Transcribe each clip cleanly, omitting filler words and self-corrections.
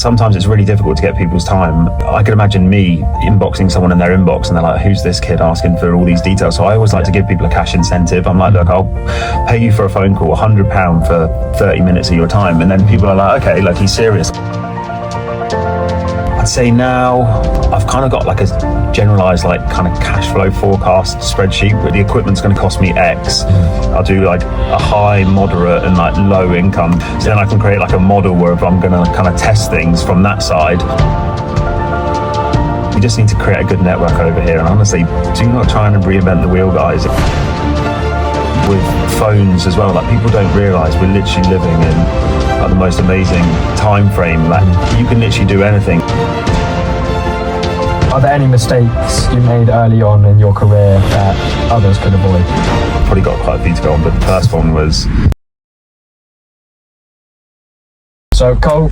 Sometimes it's really difficult to get people's time. I can imagine me inboxing someone in their inbox and they're like, who's this kid asking for all these details? So I always like to give people a cash incentive. I'm like, look, I'll pay you for a phone call, £100 for 30 minutes of your time. And then people are like, okay, look, he's serious. I'd say now I've kind of got like a generalized like kind of cash flow forecast spreadsheet where the equipment's going to cost me X. I'll do like a high, moderate and like low income. So then I can create like a model where I'm going to kind of test things from that side. We just need to create a good network over here. And honestly, do not try and reinvent the wheel, guys. With phones as well, like people don't realize we're literally living in like the most amazing time frame. Like you can literally do anything. Are there any mistakes you made early on in your career that others could avoid? Probably got quite a few to go on, but the first one was... So Cole,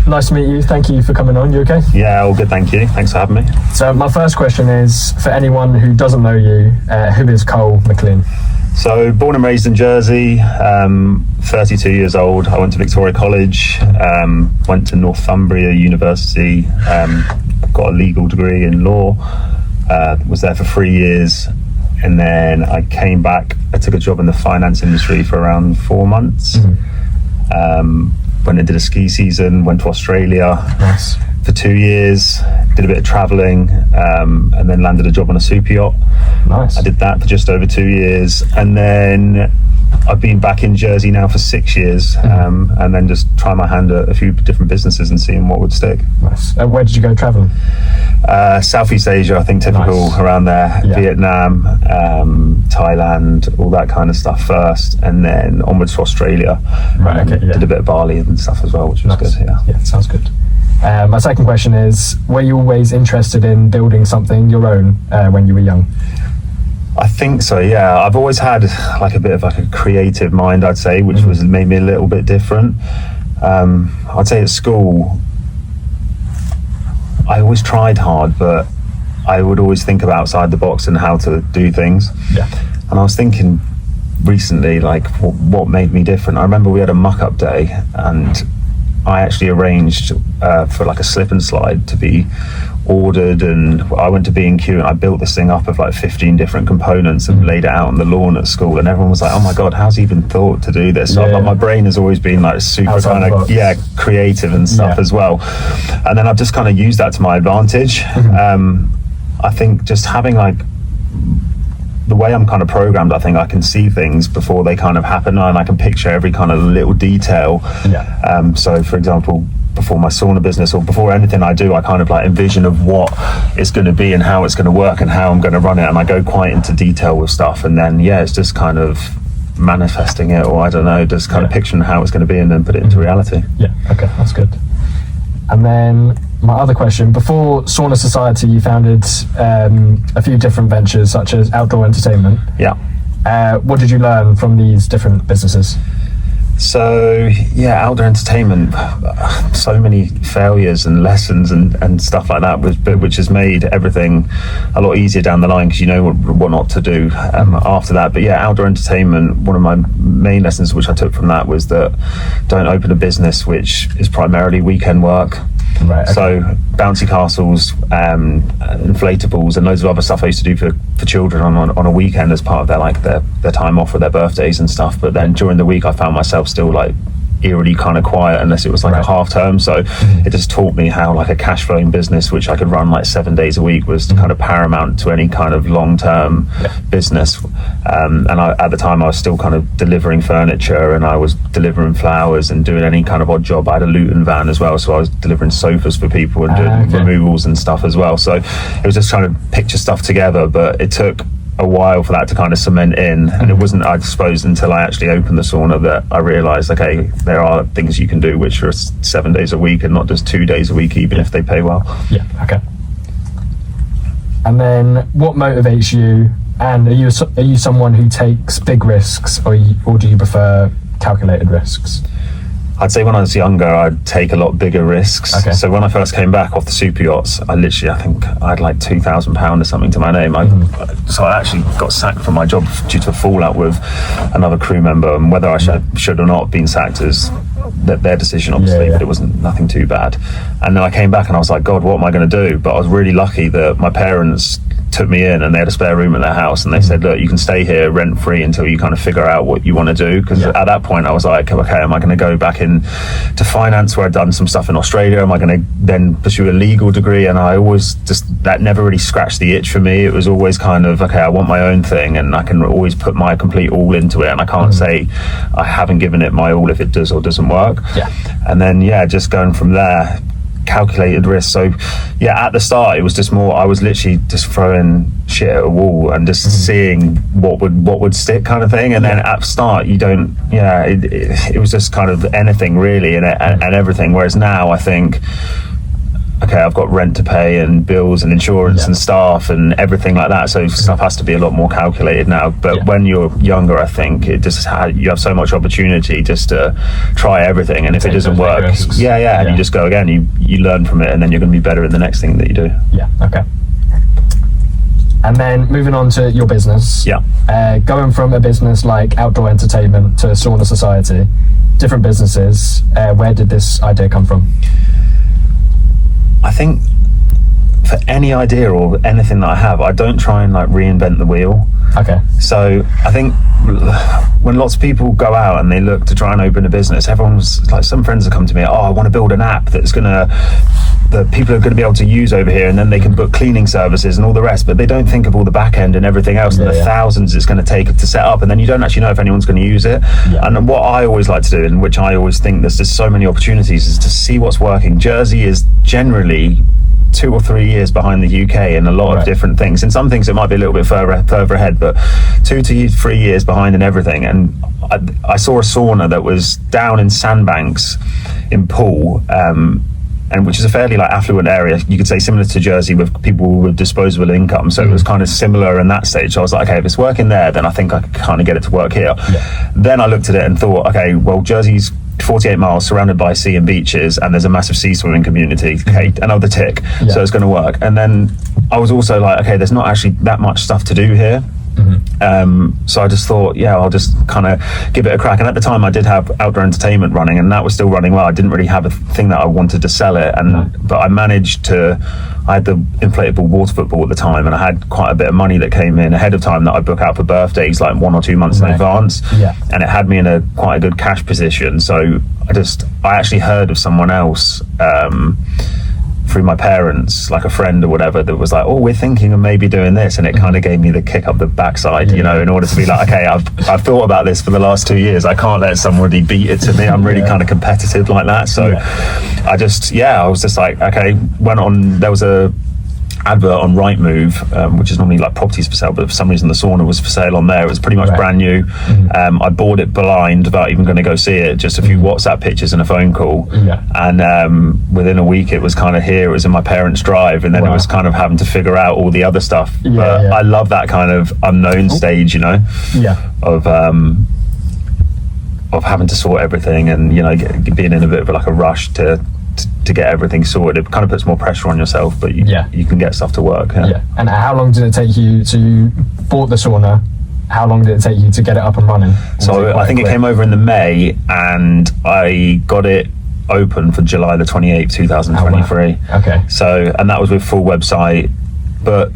nice to meet you. Thank you for coming on. You okay? Yeah, all good, thank you. Thanks for having me. So my first question is, for anyone who doesn't know you, who is Cole McLean? So born and raised in Jersey, 32 years old. I went to Victoria College, went to Northumbria University, got a legal degree in law, was there for 3 years, and then I came back. I took a job in the finance industry for around 4 months. Went and did a ski season, went to Australia for 2 years, did a bit of traveling, and then landed a job on a super yacht. Nice. I did that for just over 2 years, and then I've been back in Jersey now for 6 years, and then just trying my hand at a few different businesses and seeing what would stick. Nice. Where did you go traveling? Southeast Asia, I think typical around there. Yeah. Vietnam, Thailand, all that kind of stuff first, and then onwards to Australia. Right. Okay. Yeah. Did a bit of Bali and stuff as well, which was good. Yeah, sounds good. My second question is, were you always interested in building something your own when you were young? I think so, yeah. I've always had like a bit of like a creative mind, I'd say, which was made me a little bit different. I'd say at school, I always tried hard, but I would always think of outside the box and how to do things. Yeah. And I was thinking recently, like, what made me different? I remember we had a muck-up day, and I actually arranged for like a slip and slide to be ordered, and I went to B&Q and I built this thing up of like 15 different components and laid it out on the lawn at school, and everyone was like, oh my god, how's he even thought to do this? So like, my brain has always been like super outside kind of creative and stuff as well, and then I've just kind of used that to my advantage. I think just having like the way I'm kind of programmed, I think I can see things before they kind of happen, and I can picture every kind of little detail. So for example, before my sauna business or before anything I do, I kind of like envision of what it's going to be and how it's going to work and how I'm going to run it, and I go quite into detail with stuff, and then it's just kind of manifesting it, or I don't know, just kind of picturing how it's going to be and then put it into reality. Yeah, okay, that's good. And then my other question, before Sauna Society, you founded a few different ventures such as outdoor entertainment. Yeah. What did you learn from these different businesses? So outdoor entertainment, so many failures and lessons and stuff like that, which has made everything a lot easier down the line because you know what not to do after that. But outdoor entertainment, one of my main lessons which I took from that was that don't open a business which is primarily weekend work. Right, okay. So bouncy castles, inflatables, and loads of other stuff I used to do for children on a weekend as part of their time off for their birthdays and stuff. But then during the week, I found myself still like eerily kind of quiet unless it was like a half term. So it just taught me how like a cash flowing business which I could run like 7 days a week was kind of paramount to any kind of long term business. And at the time I was still kind of delivering furniture, and I was delivering flowers and doing any kind of odd job. I had a Luton van as well, so I was delivering sofas for people and doing removals and stuff as well. So it was just trying to picture stuff together, but it took a while for that to kind of cement in, and it wasn't, I suppose, until I actually opened the sauna that I realized, okay, there are things you can do which are 7 days a week and not just 2 days a week, even if they pay well. Okay. And then what motivates you, and are you someone who takes big risks, or do you prefer calculated risks? I'd say when I was younger, I'd take a lot bigger risks. Okay. So when I first came back off the super yachts, I think I had like £2,000 or something to my name. So I actually got sacked from my job due to a fallout with another crew member, and whether I should or not have been sacked is their decision, obviously, but it wasn't nothing too bad. And then I came back and I was like, God, what am I going to do? But I was really lucky that my parents took me in, and they had a spare room at their house, and they said, look, you can stay here rent free until you kind of figure out what you want to do. Because at that point I was like, okay, am I going to go back in to finance where I'd done some stuff in Australia? Am I going to then pursue a legal degree? And I always that never really scratched the itch for me. It was always kind of, okay, I want my own thing, and I can always put my complete all into it, and I can't say I haven't given it my all if it does or doesn't work. And then just going from there, calculated risk. So at the start it was just more, I was literally just throwing shit at a wall and just seeing what would stick, kind of thing. And then at the start you don't it was just kind of anything really, and everything. Whereas now I think, okay, I've got rent to pay and bills and insurance and staff and everything like that, so stuff has to be a lot more calculated now. But when you're younger, I think you have so much opportunity just to try everything, and if it doesn't work, and you just go again, you learn from it, and then you're going to be better in the next thing that you do. Okay. And then moving on to your business, going from a business like Outdoor Entertainment to Sauna Society, different businesses, where did this idea come from? I think for any idea or anything that I have, I don't try and like reinvent the wheel. Okay. So I think when lots of people go out and they look to try and open a business, everyone's like, some friends have come to me, I want to build an app that people are going to be able to use over here, and then they can book cleaning services and all the rest, but they don't think of all the back end and everything else and the thousands it's going to take to set up, and then you don't actually know if anyone's going to use it. And what I always like to do, and which I always think there's just so many opportunities, is to see what's working. Jersey is generally 2 or 3 years behind the UK in a lot of different things. In some things it might be a little bit further ahead, but 2 to 3 years behind in everything. And I saw a sauna that was down in Sandbanks in Poole, and which is a fairly like affluent area, you could say, similar to Jersey, with people with disposable income. So it was kind of similar in that stage. So I was like, okay, if it's working there, then I think I could kind of get it to work here. Then I looked at it and thought, okay, well, Jersey's 48 miles surrounded by sea and beaches, and there's a massive sea swimming community. Okay, another tick. So it's going to work. And then I was also like, okay, there's not actually that much stuff to do here. So I just thought, I'll just kind of give it a crack. And at the time I did have Outdoor Entertainment running, and that was still running well. I didn't really have a thing that I wanted to sell it, but I managed to, I had the inflatable water football at the time, and I had quite a bit of money that came in ahead of time that I book out for birthdays like 1 or 2 months in advance, and it had me in a quite a good cash position. So I actually heard of someone else through my parents, like a friend or whatever, that was like, we're thinking of maybe doing this, and it kind of gave me the kick up the backside, in order to be like, okay, I've thought about this for the last 2 years, I can't let somebody beat it to me. I'm really kind of competitive like that. So I was just like, okay, there was a advert on Rightmove, which is normally like properties for sale, but for some reason the sauna was for sale on there. It was pretty much brand new. I bought it blind without even going to go see it, just a few WhatsApp pictures and a phone call, and within a week it was kind of here. It was in my parents' drive, and then it was kind of having to figure out all the other stuff. But I love that kind of unknown stage, of having to sort everything, and being in a bit of like a rush to get everything sorted. It kind of puts more pressure on yourself, but you can get stuff to work. And how long did it take you you bought the sauna? How long did it take you to get it up and running? So I think it came over in the May, and I got it open for July the 28th, 2023. Okay. So, and that was with full website, but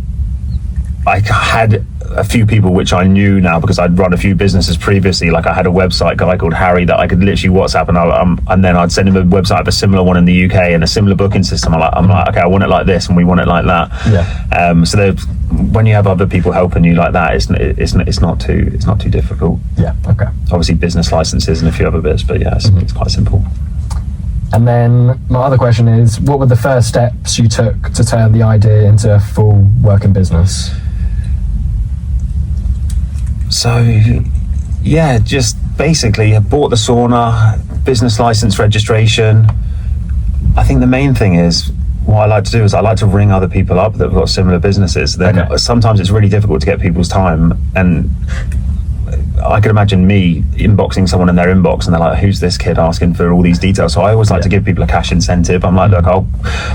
I had a few people which I knew now because I'd run a few businesses previously. Like I had a website guy called Harry that I could literally WhatsApp, and then I'd send him a website of a similar one in the UK and a similar booking system. I'm like, okay, I want it like this, and we want it like that. So when you have other people helping you like that, it's not too difficult. Okay. Obviously business licenses and a few other bits, but it's quite simple. And then my other question is, what were the first steps you took to turn the idea into a full working business? So just basically I bought the sauna, business license registration. I think the main thing is, what I like to do is I like to ring other people up that have got similar businesses. Then sometimes it's really difficult to get people's time, and I could imagine me inboxing someone in their inbox and they're like, who's this kid asking for all these details? So I always like to give people a cash incentive. I'm like, look, I'll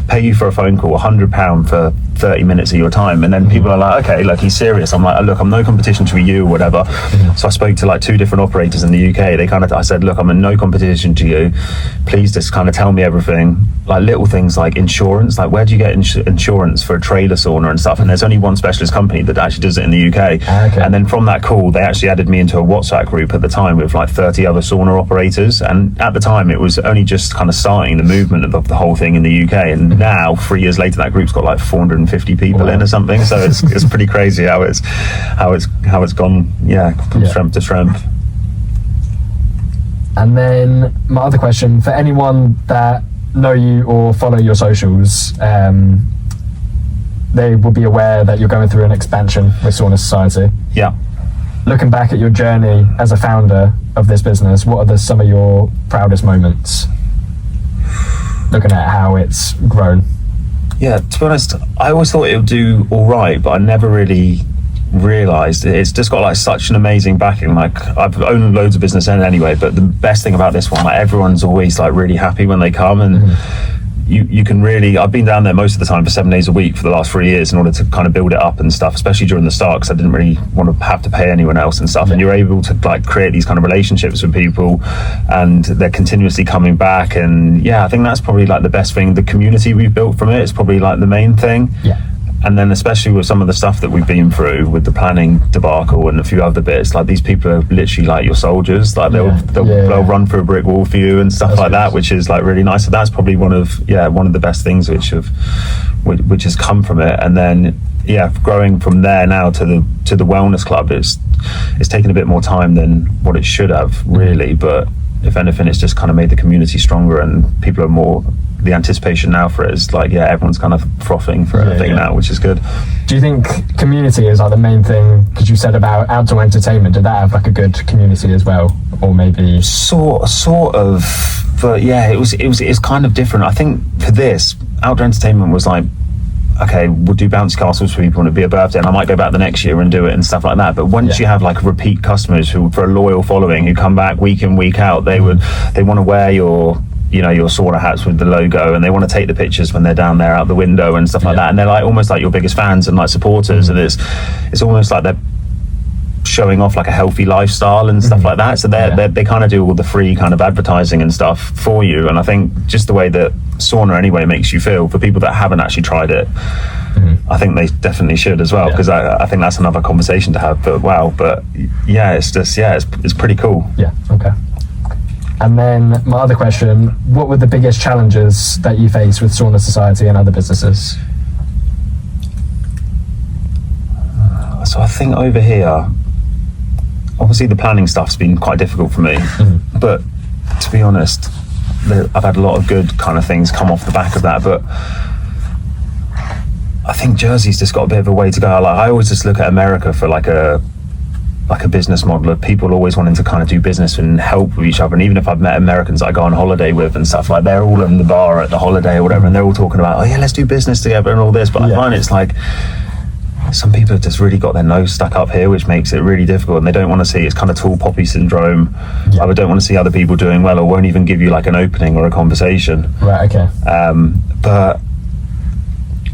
pay you for a phone call, £100 for 30 minutes of your time. And then people are like, okay, like, he's serious. I'm like, look, I'm no competition to you or whatever. So I spoke to like 2 different operators in the UK. I said, look, I'm in no competition to you. Please just kind of tell me everything. Like little things like insurance, like where do you get insurance for a trailer sauna and stuff? And there's only one specialist company that actually does it in the UK. And then from that call, they actually added me into a WhatsApp group at the time with like 30 other sauna operators. And at the time, it was only just kind of starting the movement of the whole thing in the UK. And now, 3 years later, that group's got like 450 people in or something. So it's pretty crazy how it's gone, from strength to strength. And then my other question, for anyone that know you or follow your socials, they will be aware that you're going through an expansion with Sauna Society. Yeah. Looking back at your journey as a founder of this business, what are some of your proudest moments? Looking at how it's grown. Yeah, to be honest, I always thought it would do all right, but I never really realized it's just got like such an amazing backing. Like, I've owned loads of business anyway, but the best thing about this one, like, everyone's always like really happy when they come, and you can really, I've been down there most of the time for 7 days a week for the last 3 years in order to kind of build it up and stuff, especially during the start, because I didn't really want to have to pay anyone else and stuff. And you're able to like create these kind of relationships with people, and they're continuously coming back. And I think that's probably like the best thing. The community we've built from it is probably like the main thing. And then especially with some of the stuff that we've been through with the planning debacle and a few other bits, like these people are literally like your soldiers. Like they'll run through a brick wall for you and stuff like that, which is like really nice. So that's probably one of the best things which has come from it. And then growing from there now to the wellness club, it's taken a bit more time than what it should have, really. But if anything, it's just kind of made the community stronger, and people are more, the anticipation now for it is like, everyone's kind of frothing for everything now, which is good. Do you think community is like the main thing? Because you said about outdoor entertainment, did that have like a good community as well? Or maybe sort of, but it's kind of different. I think for this, outdoor entertainment was like, okay, we'll do bouncy castles for people and it'd be a birthday, and I might go back the next year and do it and stuff like that. But once you have like repeat customers who, for a loyal following, who come back week in, week out, they want to wear your sauna hats with the logo, and they want to take the pictures when they're down there out the window and stuff like that. And they're like almost like your biggest fans and like supporters, and it's almost like they're showing off like a healthy lifestyle and stuff like that. So they kind of do all the free kind of advertising and stuff for you. And I think just the way that sauna anyway makes you feel, for people that haven't actually tried it, I think they definitely should as well, because I think that's another conversation to have. But it's just it's pretty cool. Okay. And then my other question, what were the biggest challenges that you faced with Sauna Society and other businesses? So I think over here, obviously the planning stuff's been quite difficult for me, but to be honest, I've had a lot of good kind of things come off the back of that. But I think Jersey's just got a bit of a way to go. Like, I always just look at America for like a business model of people always wanting to kind of do business and help with each other. And even if I've met Americans that I go on holiday with and stuff, like, they're all in the bar at the holiday or whatever, and they're all talking about, let's do business together and all this. But I find it's like, some people have just really got their nose stuck up here, which makes it really difficult, and they don't want to see, it's kind of tall poppy syndrome. I don't want to see other people doing well, or won't even give you like an opening or a conversation. Right, okay. But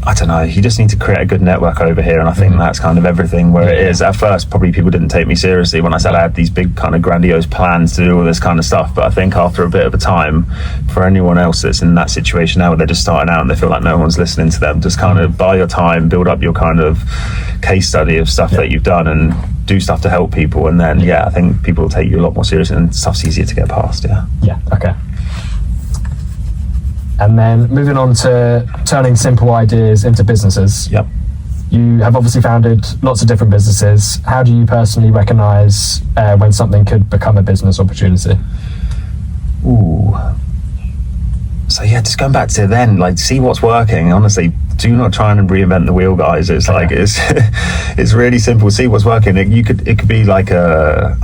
I don't know, you just need to create a good network over here, and I think that's kind of everything where it is. At first, probably people didn't take me seriously when I said I had these big kind of grandiose plans to do all this kind of stuff, but I think after a bit of a time, for anyone else that's in that situation now where they're just starting out and they feel like no one's listening to them, just kind of buy your time, build up your kind of case study of stuff that you've done, and do stuff to help people, and then I think people will take you a lot more seriously, and stuff's easier to get past. Okay. And then moving on to turning simple ideas into businesses. You have obviously founded lots of different businesses. How do you personally recognise when something could become a business opportunity? So just going back to then, like, see what's working. Honestly, do not try and reinvent the wheel, guys. It's like it's really simple. See what's working. It could be like a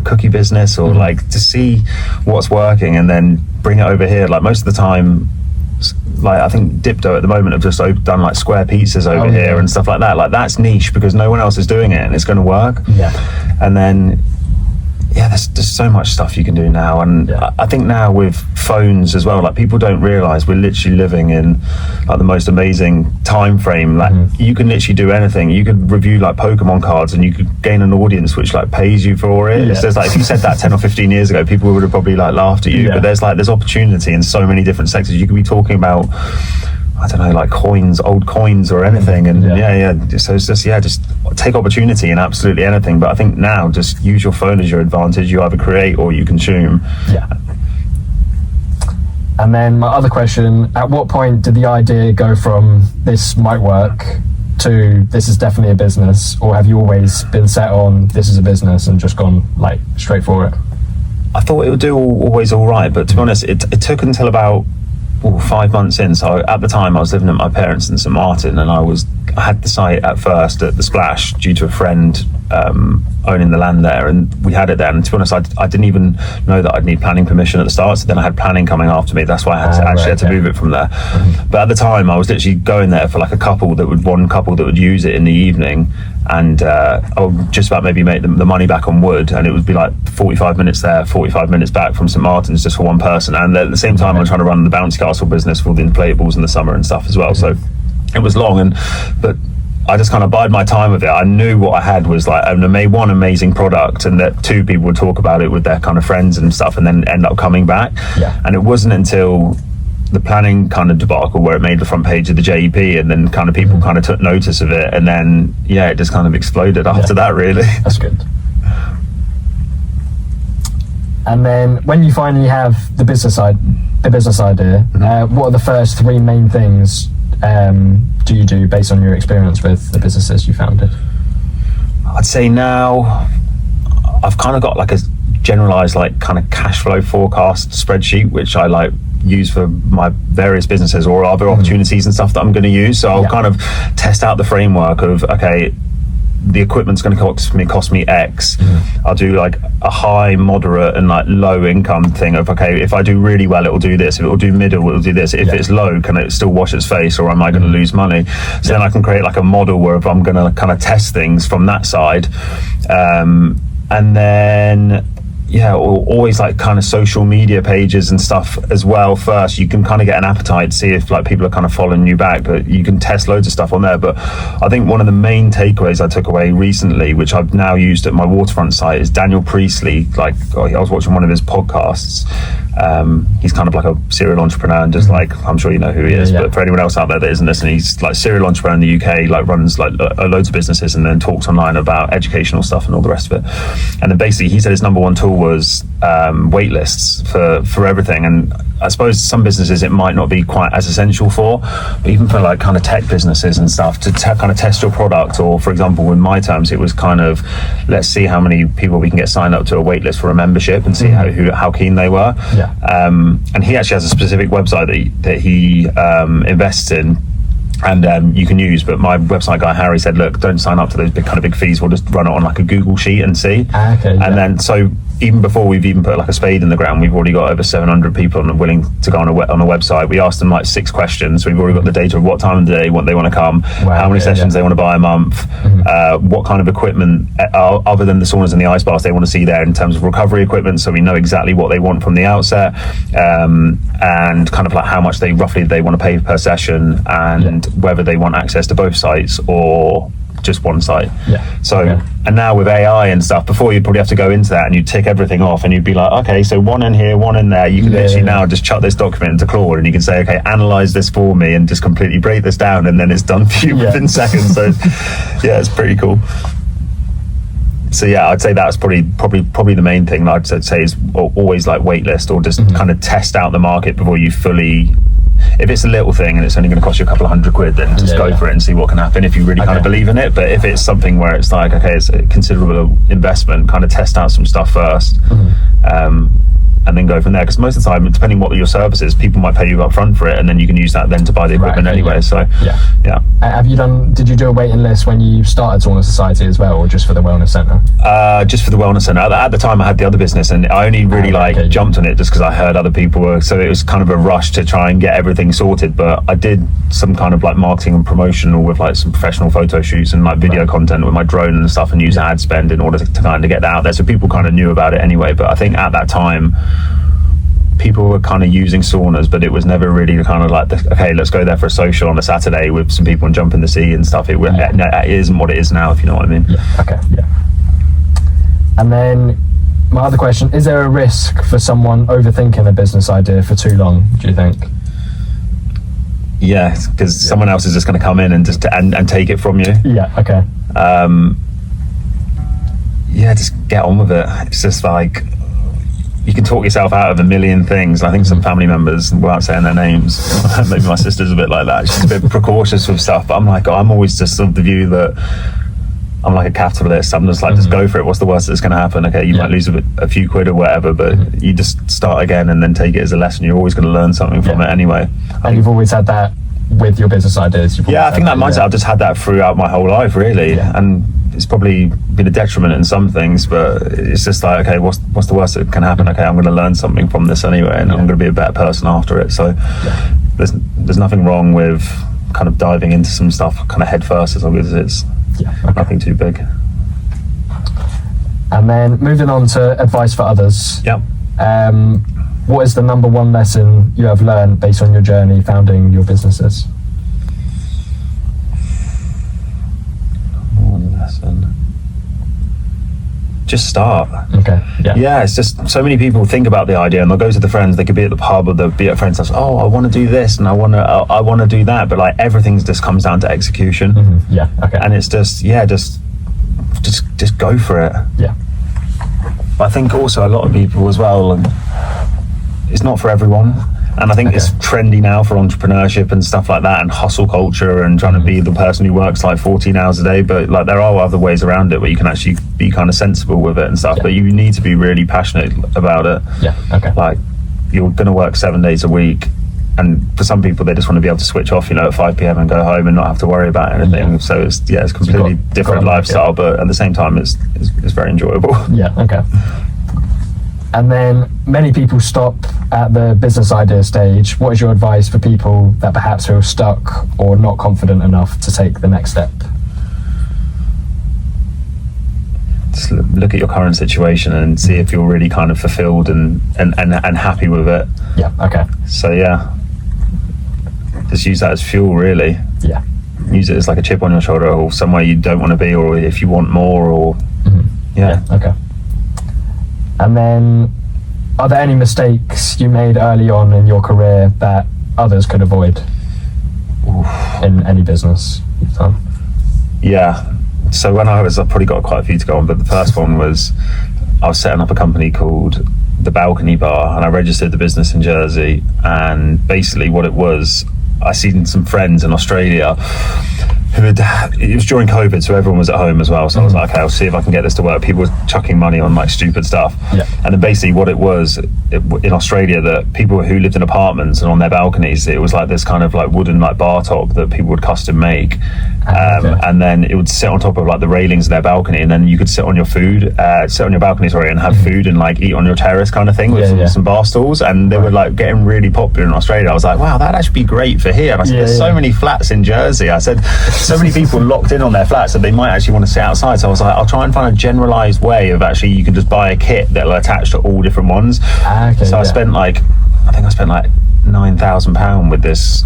cookie business, or like, to see what's working and then bring it over here. Like, most of the time, like, I think Dipto at the moment have just done like square pizzas over here and stuff like that. Like, that's niche because no one else is doing it, and it's going to work. And then yeah, there's so much stuff you can do now, and I think now with phones as well, like people don't realize we're literally living in like the most amazing time frame. Like you can literally do anything. You could review like Pokemon cards, and you could gain an audience which like pays you for it. It's just like if you said that 10 or 15 years ago, people would have probably like laughed at you. But there's opportunity in so many different sectors. You could be talking about, I don't know, like coins, old coins or anything. And so it's just, just take opportunity in absolutely anything. But I think now just use your phone as your advantage. You either create or you consume. Yeah. And then my other question, at what point did the idea go from this might work to this is definitely a business? Or have you always been set on this is a business and just gone like straight for it? I thought it would do always all right. But to be honest, it took until about 5 months in. So at the time I was living at my parents in St Martin, and I had the site at first at the Splash due to a friend owning the land there, and we had it there. And to be honest, I didn't even know that I'd need planning permission at the start, so then I had planning coming after me. That's why I had to move it from there. But at the time I was literally going there for like one couple that would use it in the evening, and I would just about maybe make the money back on wood, and it would be like 45 minutes there, 45 minutes back from St Martin's just for one person. And at the same time I was trying to run the bouncy castle business for all the inflatables in the summer and stuff as well. So it was long, but I just kind of bided my time with it. I knew what I had was like an amazing product, and that two people would talk about it with their kind of friends and stuff, and then end up coming back. And it wasn't until the planning kind of debacle where it made the front page of the JEP, and then kind of people kind of took notice of it, and then it just kind of exploded after that, really. That's good. And then when you finally have the business idea, what are the first three main things do you do based on your experience with the businesses you founded? I'd say now I've kind of got like a generalized like kind of cash flow forecast spreadsheet, which I like use for my various businesses or other opportunities and stuff that I'm going to use. So I'll kind of test out the framework of, okay, the equipment's going to cost me X. I'll do like a high, moderate, and like low income thing of, okay, if I do really well, it'll do this. If it'll do middle, it'll do this. If it's low, can it still wash its face, or am I going to lose money? So then I can create like a model where if I'm going to kind of test things from that side, and then always like kind of social media pages and stuff as well. First, you can kind of get an appetite, see if like people are kind of following you back, but you can test loads of stuff on there. But I think one of the main takeaways I took away recently, which I've now used at my waterfront site, is Daniel Priestley. Like I was watching one of his podcasts. He's kind of like a serial entrepreneur, and just like, I'm sure you know who he is, but for anyone else out there that isn't listening, he's like serial entrepreneur in the UK, like runs like loads of businesses, and then talks online about educational stuff and all the rest of it. And then basically he said his number one tool was wait lists for everything. And I suppose some businesses it might not be quite as essential for, but even for like kind of tech businesses and stuff, to kind of test your product, or for example in my terms it was kind of, let's see how many people we can get signed up to a wait list for a membership, and see how keen they were. And he actually has a specific website that he invests in, and you can use. But my website guy Harry said, look, don't sign up to those big fees. We'll just run it on like a Google sheet and see. Then so even before we've even put like a spade in the ground, we've already got over 700 people willing to go on a website. We asked them like 6 questions. So we've already got the data of what time of the day what they want to come, how many sessions they want to buy a month, what kind of equipment other than the saunas and the ice baths they want to see there in terms of recovery equipment, so we know exactly what they want from the outset, and kind of like how much they want to pay per session, and whether they want access to both sites or just one site. And now with AI and stuff, before you'd probably have to go into that and you'd tick everything off, and you'd be like, okay, so one in here, one in there. You can literally now just chuck this document into Claude, and you can say, okay, analyze this for me, and just completely break this down, and then it's done for you within seconds. So it's pretty cool. So I'd say that's probably the main thing that I'd say is always like wait list, or just kind of test out the market before you fully. If it's a little thing and it's only going to cost you a couple of £100, then just go for it and see what can happen if you really kind of believe in it. But if it's something where it's like, okay, it's a considerable investment, kind of test out some stuff first. and then go from there. Because most of the time, depending what your service is, people might pay you up front for it, and then you can use that then to buy the equipment anyway. Yeah. So did you do a waiting list when you started Sauna Society as well, or just for the wellness centre? Just for the wellness centre. At the time I had the other business, and I only really jumped on it just because I heard other people were, so it was kind of a rush to try and get everything sorted. But I did some kind of like marketing and promotional with like some professional photo shoots and like video content with my drone and stuff, and use ad spend in order to kind of get that out there, so people kind of knew about it anyway. But I think at that time people were kind of using saunas, but it was never really kind of like, okay, let's go there for a social on a Saturday with some people and jump in the sea and stuff. It isn't what it is now, if you know what I mean. And then my other question, is there a risk for someone overthinking a business idea for too long, do you think? Yeah, because someone else is just going to come in and just and take it from you. Just get on with it. It's just like, you can talk yourself out of a million things. I think some family members, without saying their names, maybe my sister's a bit like that, she's a bit precautious with stuff, but I'm always just of the view that I'm like a capitalist. I'm just like, just go for it. What's the worst that's going to happen? Okay, you might lose a few quid or whatever, but you just start again and then take it as a lesson. You're always going to learn something from it anyway. And you've always had that with your business ideas? I think that mindset, I've just had that throughout my whole life, really. And it's probably been a detriment in some things, but it's just like, okay, what's the worst that can happen? Okay, I'm going to learn something from this anyway, and I'm going to be a better person after it. So there's nothing wrong with kind of diving into some stuff kind of head first, as long as it's nothing too big. And then moving on to advice for others. What is the number one lesson you have learned based on your journey founding your businesses? One lesson. Just start. It's just so many people think about the idea and they'll go to the friends. They could be at the pub or they'll be at friends' house. Oh, I want to do this and I want to do that. But like everything just comes down to execution. And it's just just go for it. But I think also a lot of people as well, and it's not for everyone. And I think it's trendy now for entrepreneurship and stuff like that, and hustle culture and trying to be the person who works like 14 hours a day. But like there are other ways around it where you can actually be kind of sensible with it and stuff. But you need to be really passionate about it. Like you're going to work 7 days a week, and for some people they just want to be able to switch off, at 5 p.m. and go home and not have to worry about anything. So it's completely different lifestyle, but at the same time it's very enjoyable. And then many people stop at the business idea stage. What is your advice for people that perhaps feel stuck or not confident enough to take the next step? Just look at your current situation and see if you're really kind of fulfilled and happy with it. So just use that as fuel, really. Use it as like a chip on your shoulder, or somewhere you don't want to be, or if you want more, or And then, are there any mistakes you made early on in your career that others could avoid in any business you've done? So when I've probably got quite a few to go on, but the first one was I was setting up a company called The Balcony Bar, and I registered the business in Jersey. And basically what it was, I seen some friends in Australia it was during COVID, so everyone was at home as well. So I was like, okay, I'll see if I can get this to work. People were chucking money on like stupid stuff. And then basically what it was in Australia, that people who lived in apartments and on their balconies, it was like this kind of like wooden like bar top that people would custom make. And then it would sit on top of like the railings of their balcony, and then you could sit on your balcony, and have food and like eat on your terrace kind of thing with some bar stools. And they were like getting really popular in Australia. I was like, wow, that'd actually be great for here. And I said, there's so many flats in Jersey. I said, so many people locked in on their flats that they might actually want to sit outside. So I was like, I'll try and find a generalized way of actually, you can just buy a kit that'll attach to all different ones. I spent like £9,000 with this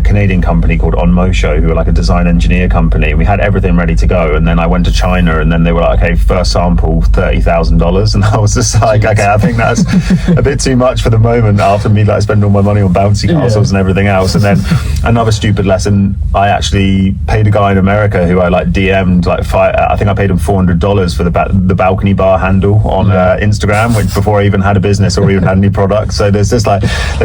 Canadian company called On Mosho, who are like a design engineer company. We had everything ready to go, and then I went to China, and then they were like, okay, first sample $30,000, and I was just like, okay, I think that's a bit too much for the moment, after me like spending all my money on bouncy castles and everything else. And then another stupid lesson, I actually paid a guy in America who I like DM'd like I think I paid him $400 for the balcony bar handle on Instagram, which before I even had a business or even had any products. So there's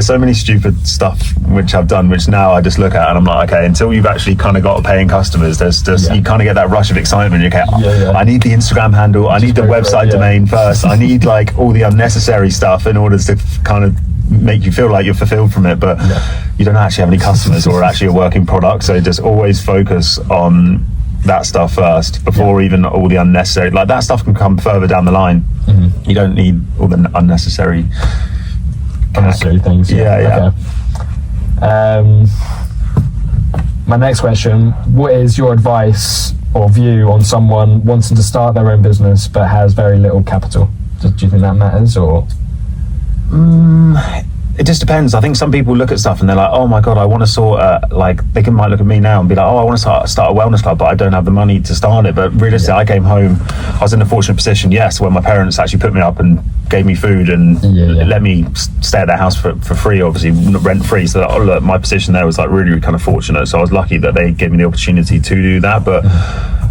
so many stupid stuff which I've done which now I just look at and I'm like, okay, until you've actually kind of got paying customers, there's just you kind of get that rush of excitement. Okay, I need the Instagram handle, I need the website domain first, I need like all the unnecessary stuff in order to kind of make you feel like you're fulfilled from it, but you don't actually have any customers or actually a working product. So just always focus on that stuff first before even all the unnecessary, like that stuff can come further down the line. You don't need all the unnecessary things. My next question, what is your advice or view on someone wanting to start their own business but has very little capital? Do you think that matters, or? It just depends. I think some people look at stuff and they're like, oh my god, I want to sort like they might look at me now and be like, oh, I want to start a wellness club, but I don't have the money to start it. But realistically, I came home, I was in a fortunate position, where my parents actually put me up and gave me food and let me stay at their house for free, obviously rent free. So look, my position there was like really kind of fortunate. So I was lucky that they gave me the opportunity to do that. But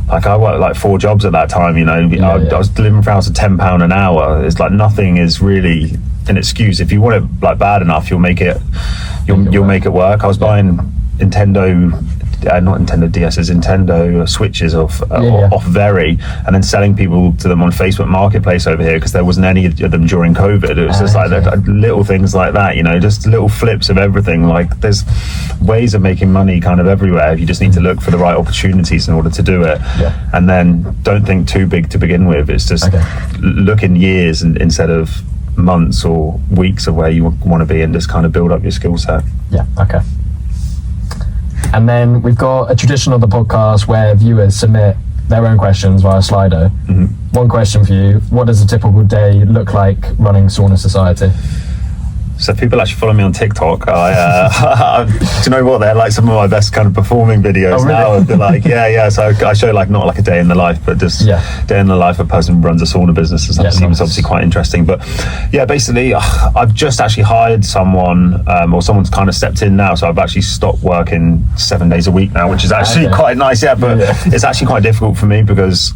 like I worked like 4 jobs at that time, you know. I was delivering for hours at £10 an hour. It's like nothing is really an excuse. If you want it like bad enough, you'll make it work. I was buying not Nintendo DS's, Nintendo Switches off Very, and then selling people to them on Facebook Marketplace over here because there wasn't any of them during COVID. It was just like little things like that, you know, just little flips of everything. Like there's ways of making money kind of everywhere. You just need to look for the right opportunities in order to do it. And then don't think too big to begin with. It's just look in years instead of months or weeks of where you want to be, and just kind of build up your skill set. And then we've got a tradition of the podcast where viewers submit their own questions via Slido. One question for you: what does a typical day look like running Sauna Society? So people actually follow me on TikTok. Do you know what? They're like some of my best kind of performing videos now. They're like, So I show like not like a day in the life, but just day in the life of a person who runs a sauna business. And that seems obviously quite interesting. But basically, I've just actually hired someone, or someone's kind of stepped in now. So I've actually stopped working 7 days a week now, which is actually quite nice. But it's actually quite difficult for me because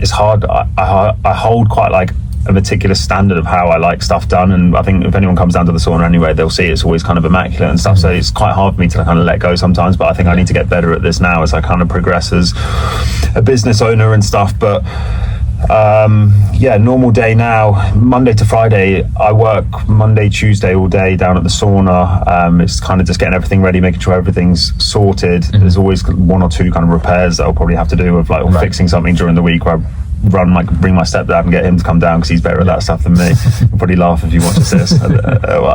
it's hard. I hold quite like a meticulous standard of how I like stuff done, and I think if anyone comes down to the sauna anyway, they'll see it's always kind of immaculate and stuff. So it's quite hard for me to kind of let go sometimes, but I think I need to get better at this now as I kind of progress as a business owner and stuff. But normal day now, Monday to Friday, I work Monday, Tuesday all day down at the sauna. It's kind of just getting everything ready, making sure everything's sorted. There's always 1 or 2 kind of repairs that I'll probably have to do with like fixing something during the week where I bring my stepdad and get him to come down because he's better at that stuff than me. You'll probably laugh if you watch this.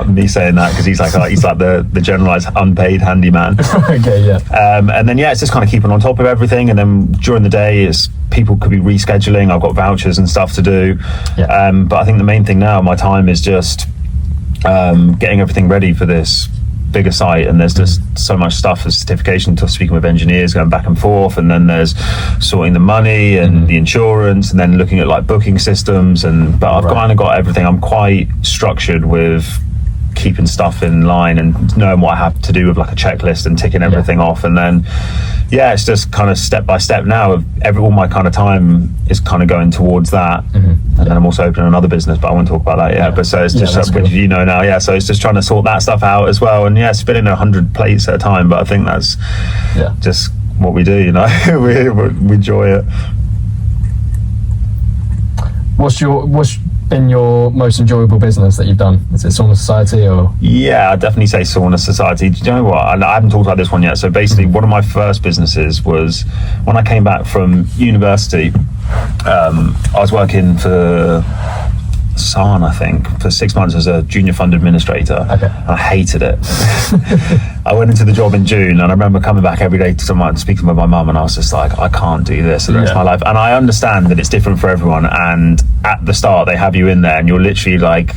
Me saying that because he's like the generalized unpaid handyman. And then it's just kind of keeping on top of everything. And then during the day, it's people could be rescheduling. I've got vouchers and stuff to do. But I think the main thing now, my time is just getting everything ready for this bigger site, and there's just so much stuff as certification, to speaking with engineers, going back and forth, and then there's sorting the money and the insurance, and then looking at like booking systems, but I've kind of got everything. I'm quite structured with keeping stuff in line and knowing what I have to do with like a checklist and ticking everything off, and then it's just kind of step by step now of all my kind of time is kind of going towards that. And then I'm also opening another business, but I won't talk about that yet. But so it's just which you know now, so it's just trying to sort that stuff out as well, and spinning 100 plates at a time. But I think that's just what we do, you know. we enjoy it. What's been your most enjoyable business that you've done? Is it Sauna Society or? I'd definitely say Sauna Society. Do you know what? I haven't talked about this one yet. So basically, one of my first businesses was when I came back from university. I was working for Sun, I think, for 6 months as a junior fund administrator. And I hated it. I went into the job in June, and I remember coming back every day to speaking with my mum, and I was just like, I can't do this for the rest of my life. And I understand that it's different for everyone, and at the start they have you in there and you're literally like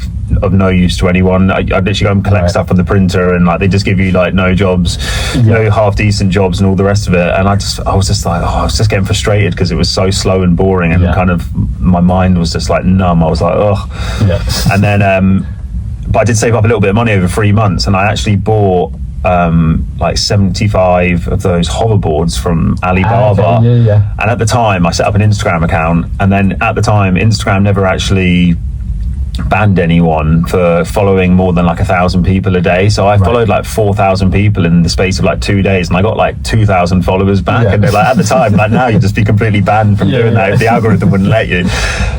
of no use to anyone. I'd literally go and collect stuff from the printer, and like they just give you like no jobs, no half decent jobs and all the rest of it. And I was just like, I was just getting frustrated because it was so slow and boring, and kind of my mind was just like numb. I was like, and then but I did save up a little bit of money over 3 months, and I actually bought like 75 of those hoverboards from Alibaba. And at the time I set up an Instagram account, and then at the time Instagram never actually banned anyone for following more than like 1,000 people a day. So I followed like 4,000 people in the space of like 2 days, and I got like 2,000 followers back. And they're like, at the time, like now you'd just be completely banned from doing that if the algorithm wouldn't let you.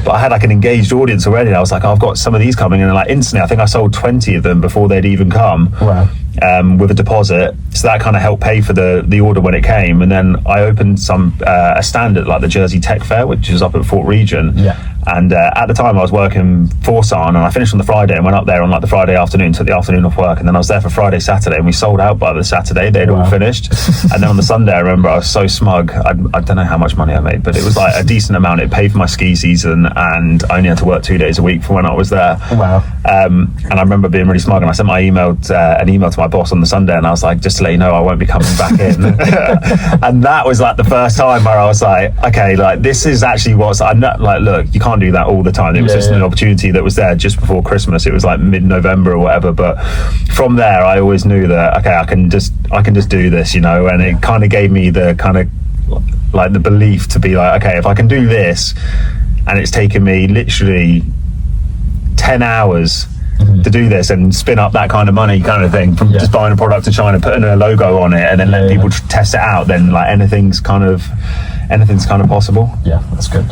But I had like an engaged audience already. I was like, oh, I've got some of these coming, and like instantly I think I sold 20 of them before they'd even come. With a deposit, so that kind of helped pay for the order when it came. And then I opened a stand at like the Jersey Tech Fair, which is up at Fort Regent. And at the time I was working for Sauna, and I finished on the Friday and went up there on like the Friday afternoon, took the afternoon off work, and then I was there for Friday, Saturday, and we sold out by the Saturday. They'd all finished. And then on the Sunday, I remember I was so smug. I don't know how much money I made, but it was like a decent amount. It paid for my ski season, and I only had to work 2 days a week for when I was there. And I remember being really smug, and I sent an email to my boss on the Sunday, and I was like, just to let you know, I won't be coming back in. And that was like the first time where I was like, okay, like this is actually what's, I'm not like, look, you can't do that all the time. It was just an opportunity that was there just before Christmas. It was like mid-November or whatever, but from there I always knew that, okay, I can just do this, you know. And it kind of gave me the kind of like the belief to be like, okay, if I can do this, and it's taken me literally 10 hours to do this and spin up that kind of money kind of thing from just buying a product in China, putting a logo on it, and then letting people test it out, then like anything's kind of possible. That's good.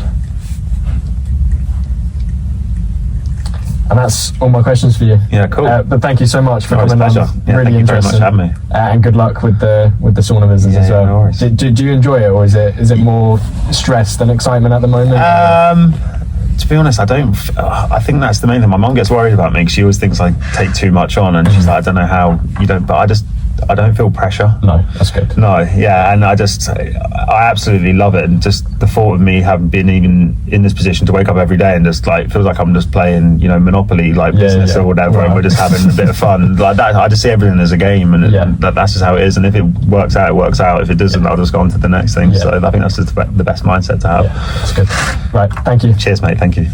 And that's all my questions for you. Cool. But thank you so much for coming on. Really interesting. Thank you very much for having me. And good luck with the sauna business as well. No worries. Do you enjoy it, or is it more stress than excitement at the moment? To be honest, I don't. I think that's the main thing. My mum gets worried about me because she always thinks I take too much on, and she's like, I don't know how you don't. But I don't feel pressure. No, that's good. No, and I absolutely love it. And just the thought of me having been even in this position to wake up every day and just like feels like I'm just playing, you know, Monopoly like business or whatever, and we're just having a bit of fun like that. I just see everything as a game, and that's just how it is. And if it works out, it works out. If it doesn't, I'll just go on to the next thing. So I think that's just the best mindset to have. That's good. Right, thank you. Cheers, mate. Thank you.